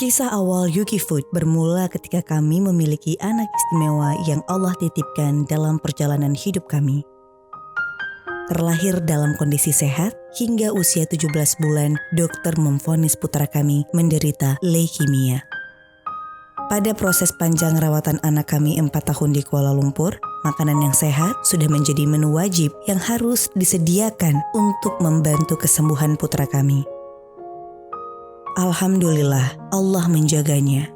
Kisah awal Yuki Food bermula ketika kami memiliki anak istimewa yang Allah titipkan dalam perjalanan hidup kami. Terlahir dalam kondisi sehat, hingga usia 17 bulan, dokter memvonis putra kami menderita leukemia. Pada proses panjang rawatan anak kami 4 tahun di Kuala Lumpur, makanan yang sehat sudah menjadi menu wajib yang harus disediakan untuk membantu kesembuhan putra kami. Alhamdulillah, Allah menjaganya.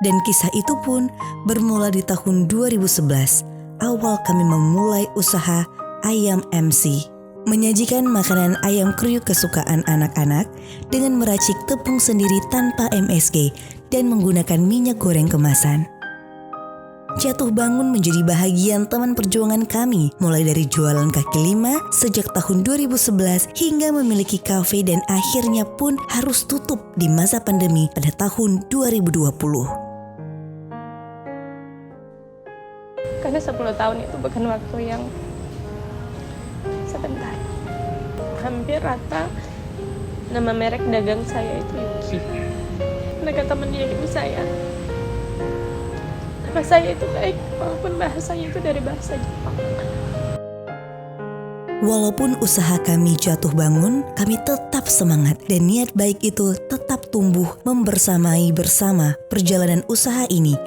Dan kisah itu pun bermula di tahun 2011, awal kami memulai usaha Ayam MC, menyajikan makanan ayam kriuk kesukaan anak-anak dengan meracik tepung sendiri tanpa MSG dan menggunakan minyak goreng kemasan. Jatuh bangun menjadi bahagian teman perjuangan kami, mulai dari jualan kaki lima sejak tahun 2011 hingga memiliki kafe dan akhirnya pun harus tutup di masa pandemi pada tahun 2020. Karena 10 tahun itu bukan waktu yang sebentar. Hampir rata nama merek dagang saya itu Yuki. Mereka teman dia ibu saya. Nama saya itu baik, walaupun bahasanya itu dari bahasa Jepang. Walaupun usaha kami jatuh bangun, kami tetap semangat dan niat baik itu tetap tumbuh membersamai bersama perjalanan usaha ini.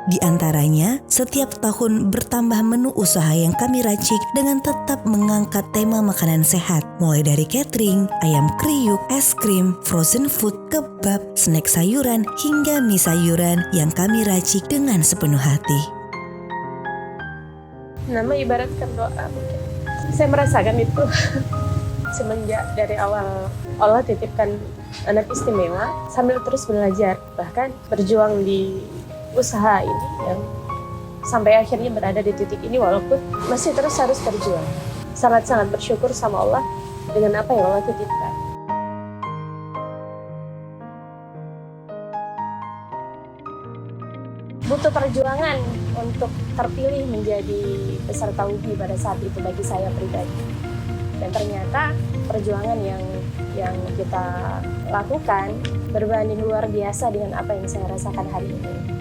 Di antaranya, setiap tahun bertambah menu usaha yang kami racik dengan tetap mengangkat tema makanan sehat, mulai dari catering, ayam kriuk, es krim, frozen food, kebab, snack sayuran, hingga mie sayuran yang kami racik dengan sepenuh hati. Nama ibaratkan doa mungkin. Saya merasakan itu semenjak dari awal Allah titipkan anak istimewa sambil terus belajar, bahkan berjuang di usaha ini yang sampai akhirnya berada di titik ini walaupun masih terus harus berjuang. Sangat-sangat bersyukur sama Allah dengan apa yang Allah titipkan. Butuh perjuangan untuk terpilih menjadi peserta UBI pada saat itu bagi saya pribadi. Dan ternyata perjuangan yang kita lakukan berbanding luar biasa dengan apa yang saya rasakan hari ini.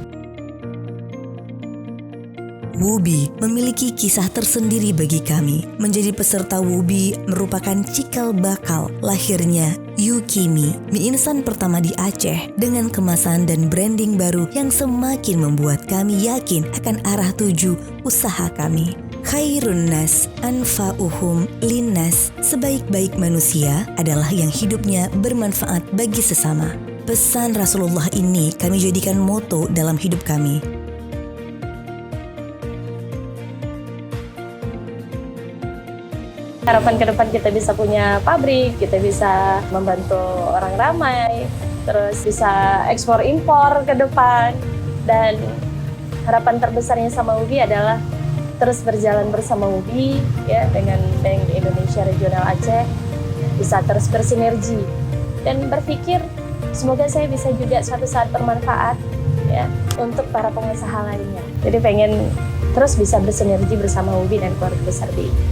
WUBI memiliki kisah tersendiri bagi kami. Menjadi peserta WUBI merupakan cikal bakal lahirnya Yukimi, mie instan pertama di Aceh dengan kemasan dan branding baru yang semakin membuat kami yakin akan arah tuju usaha kami. Khairun nas anfa'uhum linnas, sebaik-baik manusia adalah yang hidupnya bermanfaat bagi sesama. Pesan Rasulullah ini kami jadikan moto dalam hidup kami. Harapan ke depan kita bisa punya pabrik, kita bisa membantu orang ramai, terus bisa ekspor impor ke depan. Dan harapan terbesarnya sama UBI adalah terus berjalan bersama UBI ya, dengan Bank Indonesia Regional Aceh, bisa terus bersinergi dan berpikir semoga saya bisa juga suatu saat bermanfaat ya untuk para pengusaha lainnya. Jadi pengen terus bisa bersinergi bersama UBI dan keluarga besar BI.